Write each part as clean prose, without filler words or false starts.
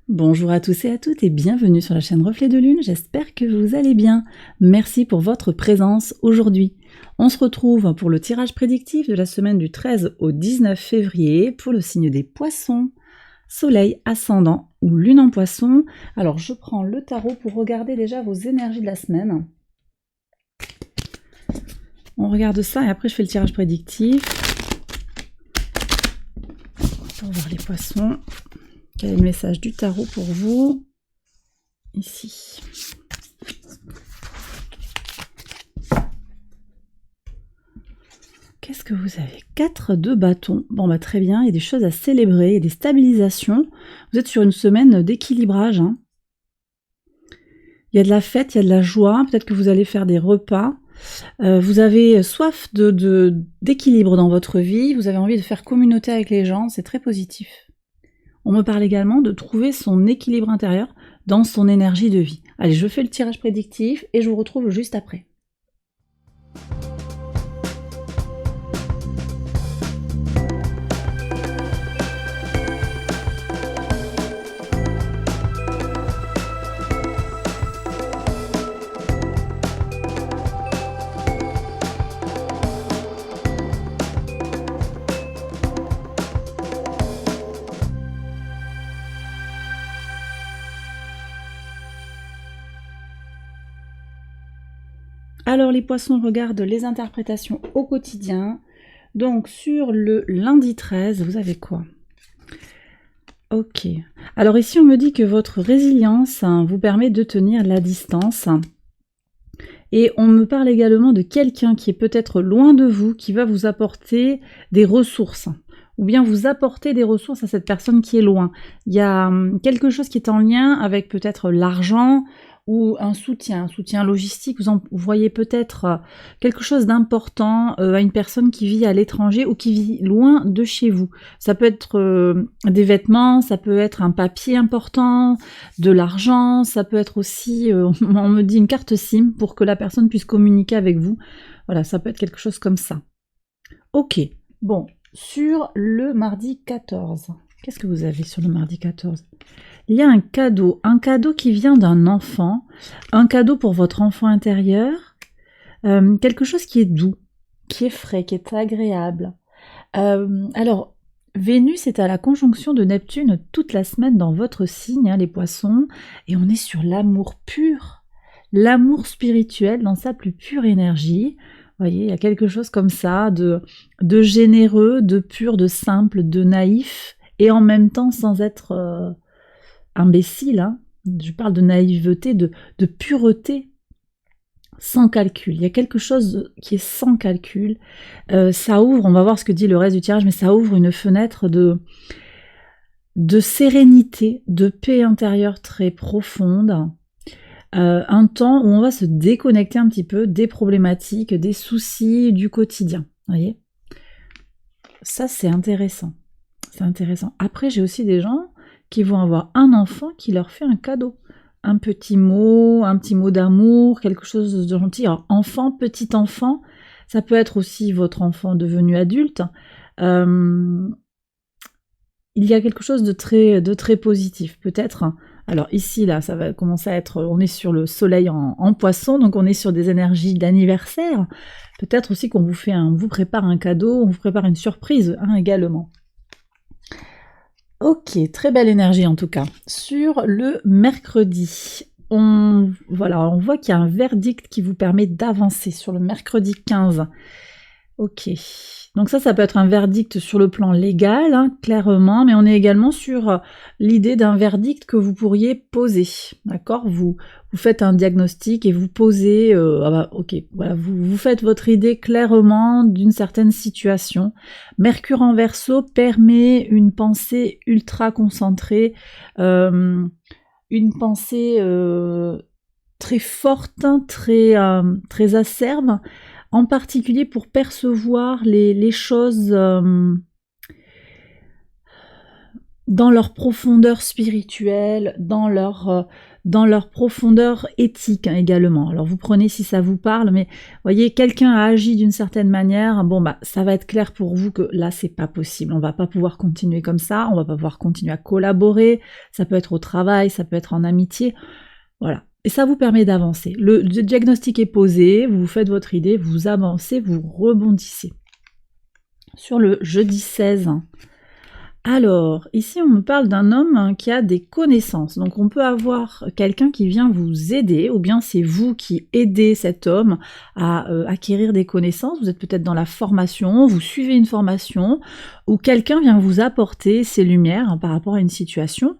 Bonjour à tous et à toutes et bienvenue sur la chaîne Reflet de Lune, j'espère que vous allez bien. Merci pour votre présence aujourd'hui. On se retrouve pour le tirage prédictif de la semaine du 13 au 19 février pour le signe des Poissons, Soleil, Ascendant ou Lune en Poisson. Alors je prends le tarot pour regarder déjà vos énergies de la semaine. On regarde ça et après je fais le tirage prédictif. Pour voir les Poissons. Quel est le message du tarot pour vous? Ici. Qu'est-ce que vous avez? 4 de bâtons. Bon bah très bien, il y a des choses à célébrer, il y a des stabilisations. Vous êtes sur une semaine d'équilibrage. Il y a de la fête, il y a de la joie, peut-être que vous allez faire des repas. Vous avez soif d'équilibre dans votre vie, vous avez envie de faire communauté avec les gens, c'est très positif. On me parle également de trouver son équilibre intérieur dans son énergie de vie. Allez, je fais le tirage prédictif et je vous retrouve juste après. Alors les Poissons regardent les interprétations au quotidien. Donc sur le lundi 13, vous avez quoi? Ok. Alors ici on me dit que votre résilience vous permet de tenir la distance. Et on me parle également de quelqu'un qui est peut-être loin de vous, qui va vous apporter des ressources. Ou bien vous apporter des ressources à cette personne qui est loin. Il y a quelque chose qui est en lien avec peut-être l'argent, ou un soutien logistique. Vous voyez peut-être quelque chose d'important à une personne qui vit à l'étranger ou qui vit loin de chez vous. Ça peut être des vêtements, ça peut être un papier important, de l'argent, ça peut être aussi, on me dit une carte SIM pour que la personne puisse communiquer avec vous. Voilà, ça peut être quelque chose comme ça. Ok, bon, sur le mardi 14, qu'est-ce que vous avez sur le mardi 14 ? Il y a un cadeau qui vient d'un enfant, un cadeau pour votre enfant intérieur, quelque chose qui est doux, qui est frais, qui est agréable. Alors, Vénus est à la conjonction de Neptune toute la semaine dans votre signe, les Poissons, et on est sur l'amour pur, l'amour spirituel dans sa plus pure énergie. Vous voyez, il y a quelque chose comme ça, de généreux, de pur, de simple, de naïf, et en même temps sans être imbécile, hein. Je parle de naïveté, de pureté, sans calcul. Il y a quelque chose qui est sans calcul. Ça ouvre, on va voir ce que dit le reste du tirage, mais ça ouvre une fenêtre de sérénité, de paix intérieure très profonde. Un temps où on va se déconnecter un petit peu des problématiques, des soucis du quotidien. Vous voyez ? Ça, c'est intéressant. C'est intéressant. Après, j'ai aussi des gens qui vont avoir un enfant qui leur fait un cadeau. Un petit mot d'amour, quelque chose de gentil. Alors, enfant, petit enfant, ça peut être aussi votre enfant devenu adulte. Il y a quelque chose de très positif, peut-être. Alors ici, là, ça va commencer à être... On est sur le soleil en poisson, donc on est sur des énergies d'anniversaire. Peut-être aussi qu'on vous prépare un cadeau, on vous prépare une surprise également. Ok, très belle énergie en tout cas. Sur le mercredi, on voit qu'il y a un verdict qui vous permet d'avancer sur le mercredi 15. Ok, donc ça peut être un verdict sur le plan légal, clairement, mais on est également sur l'idée d'un verdict que vous pourriez poser, d'accord ? Vous faites un diagnostic et vous posez, vous faites votre idée clairement d'une certaine situation. Mercure en Verseau permet une pensée ultra concentrée, une pensée très forte, très acerbe, en particulier pour percevoir les choses dans leur profondeur spirituelle, dans leur profondeur éthique, hein, également. Alors vous prenez si ça vous parle, mais voyez, quelqu'un a agi d'une certaine manière, bon bah ça va être clair pour vous que là c'est pas possible, on va pas pouvoir continuer comme ça, on va pas pouvoir continuer à collaborer, ça peut être au travail, ça peut être en amitié, voilà. Et ça vous permet d'avancer. Le diagnostic est posé, vous faites votre idée, vous avancez, vous rebondissez. Sur le jeudi 16, alors, ici on me parle d'un homme qui a des connaissances, donc on peut avoir quelqu'un qui vient vous aider, ou bien c'est vous qui aidez cet homme à acquérir des connaissances, vous êtes peut-être dans la formation, vous suivez une formation, ou quelqu'un vient vous apporter ses lumières hein, par rapport à une situation.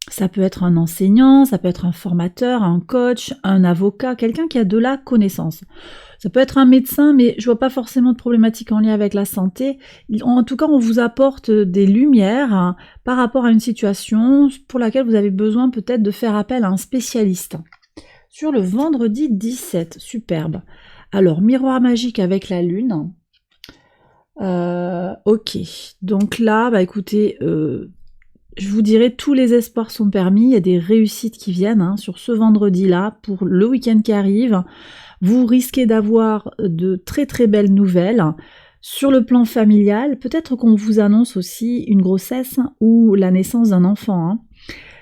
Ça peut être un enseignant, ça peut être un formateur, un coach, un avocat, quelqu'un qui a de la connaissance. Ça peut être un médecin, mais je vois pas forcément de problématique en lien avec la santé. En tout cas, on vous apporte des lumières hein, par rapport à une situation pour laquelle vous avez besoin peut-être de faire appel à un spécialiste. Sur le vendredi 17, superbe. Alors, miroir magique avec la lune. Ok, donc là, bah écoutez... je vous dirais, tous les espoirs sont permis, il y a des réussites qui viennent hein, sur ce vendredi-là, pour le week-end qui arrive. Vous risquez d'avoir de très très belles nouvelles. Sur le plan familial, peut-être qu'on vous annonce aussi une grossesse ou la naissance d'un enfant. Hein.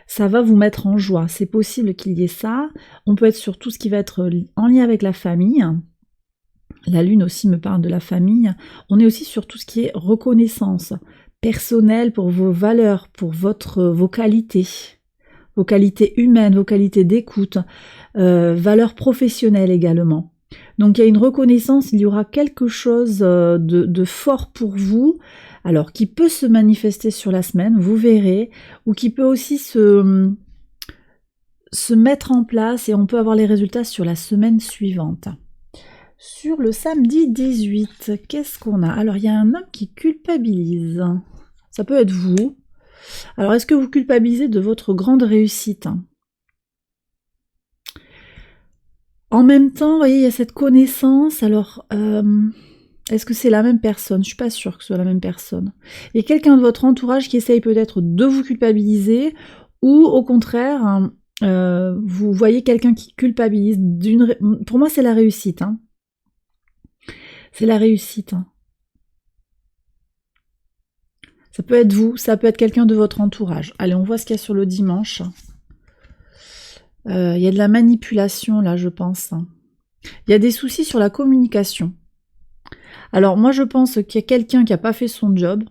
Ça va vous mettre en joie, c'est possible qu'il y ait ça. On peut être sur tout ce qui va être en lien avec la famille. La lune aussi me parle de la famille. On est aussi sur tout ce qui est reconnaissance personnelle pour vos valeurs, pour vos qualités humaines, vos qualités d'écoute, valeurs professionnelles également. Donc il y a une reconnaissance, il y aura quelque chose de fort pour vous, alors qui peut se manifester sur la semaine, vous verrez, ou qui peut aussi se mettre en place et on peut avoir les résultats sur la semaine suivante. Sur le samedi 18, qu'est-ce qu'on a? Alors, il y a un homme qui culpabilise. Ça peut être vous. Alors, est-ce que vous culpabilisez de votre grande réussite? En même temps, vous voyez, il y a cette connaissance. Alors, est-ce que c'est la même personne? Je ne suis pas sûre que ce soit la même personne. Il y a quelqu'un de votre entourage qui essaye peut-être de vous culpabiliser ou au contraire, vous voyez quelqu'un qui culpabilise. Pour moi, c'est la réussite. Hein. C'est la réussite. Ça peut être vous, ça peut être quelqu'un de votre entourage. Allez, on voit ce qu'il y a sur le dimanche. Il y a de la manipulation là, je pense. Il y a des soucis sur la communication. Alors moi, je pense qu'il y a quelqu'un qui n'a pas fait son job.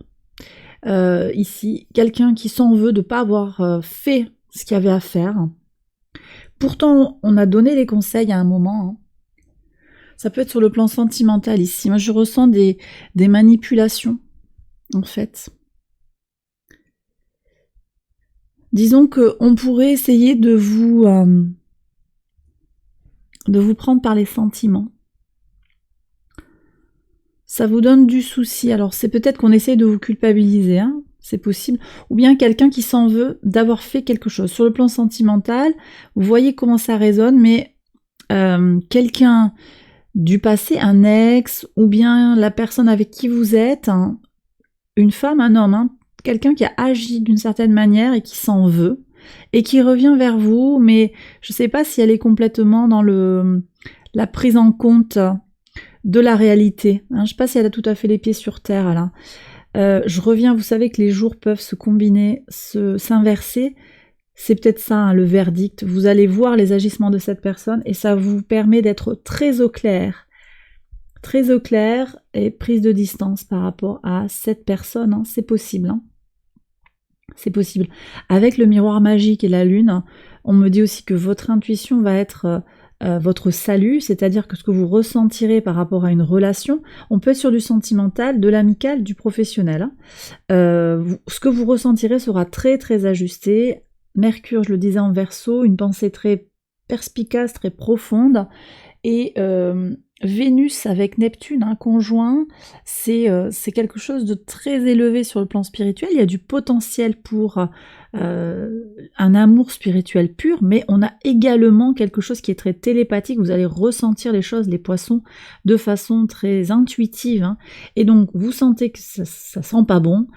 Ici, quelqu'un qui s'en veut de ne pas avoir fait ce qu'il y avait à faire. Pourtant, on a donné les conseils à un moment. Hein. Ça peut être sur le plan sentimental ici. Moi, je ressens des manipulations, en fait. Disons qu'on pourrait essayer de vous prendre par les sentiments. Ça vous donne du souci. Alors, c'est peut-être qu'on essaye de vous culpabiliser, hein, c'est possible. Ou bien quelqu'un qui s'en veut d'avoir fait quelque chose. Sur le plan sentimental, vous voyez comment ça résonne, mais quelqu'un du passé, un ex, ou bien la personne avec qui vous êtes, hein, une femme, un homme, hein, quelqu'un qui a agi d'une certaine manière et qui s'en veut, et qui revient vers vous, mais je ne sais pas si elle est complètement dans la prise en compte de la réalité. Hein, je ne sais pas si elle a tout à fait les pieds sur terre, là. Je reviens, vous savez que les jours peuvent se combiner, s'inverser. C'est peut-être ça, hein, le verdict. Vous allez voir les agissements de cette personne et ça vous permet d'être très au clair et prise de distance par rapport à cette personne. Hein. C'est possible. Hein. C'est possible. Avec le miroir magique et la lune, on me dit aussi que votre intuition va être votre salut, c'est-à-dire que ce que vous ressentirez par rapport à une relation, on peut être sur du sentimental, de l'amical, du professionnel. Hein. Ce que vous ressentirez sera très très ajusté. Mercure, je le disais en Verseau, une pensée très perspicace, très profonde, et Vénus avec Neptune, un conjoint, c'est quelque chose de très élevé sur le plan spirituel. Il y a du potentiel pour un amour spirituel pur, mais on a également quelque chose qui est très télépathique. Vous allez ressentir les choses, les poissons, de façon très intuitive. Hein. Et donc, vous sentez que ça sent pas bon.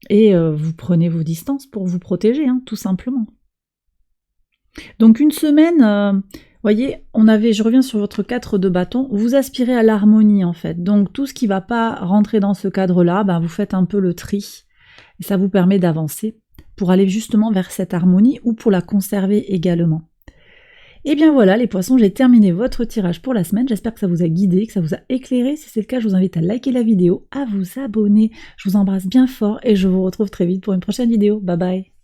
Et vous prenez vos distances pour vous protéger, hein, tout simplement. Donc une semaine, voyez, je reviens sur votre 4 de bâton, vous aspirez à l'harmonie en fait. Donc tout ce qui ne va pas rentrer dans ce cadre-là, ben, vous faites un peu le tri. Et ça vous permet d'avancer pour aller justement vers cette harmonie ou pour la conserver également. Et bien voilà les poissons, j'ai terminé votre tirage pour la semaine. J'espère que ça vous a guidé, que ça vous a éclairé. Si c'est le cas, je vous invite à liker la vidéo, à vous abonner. Je vous embrasse bien fort et je vous retrouve très vite pour une prochaine vidéo. Bye bye.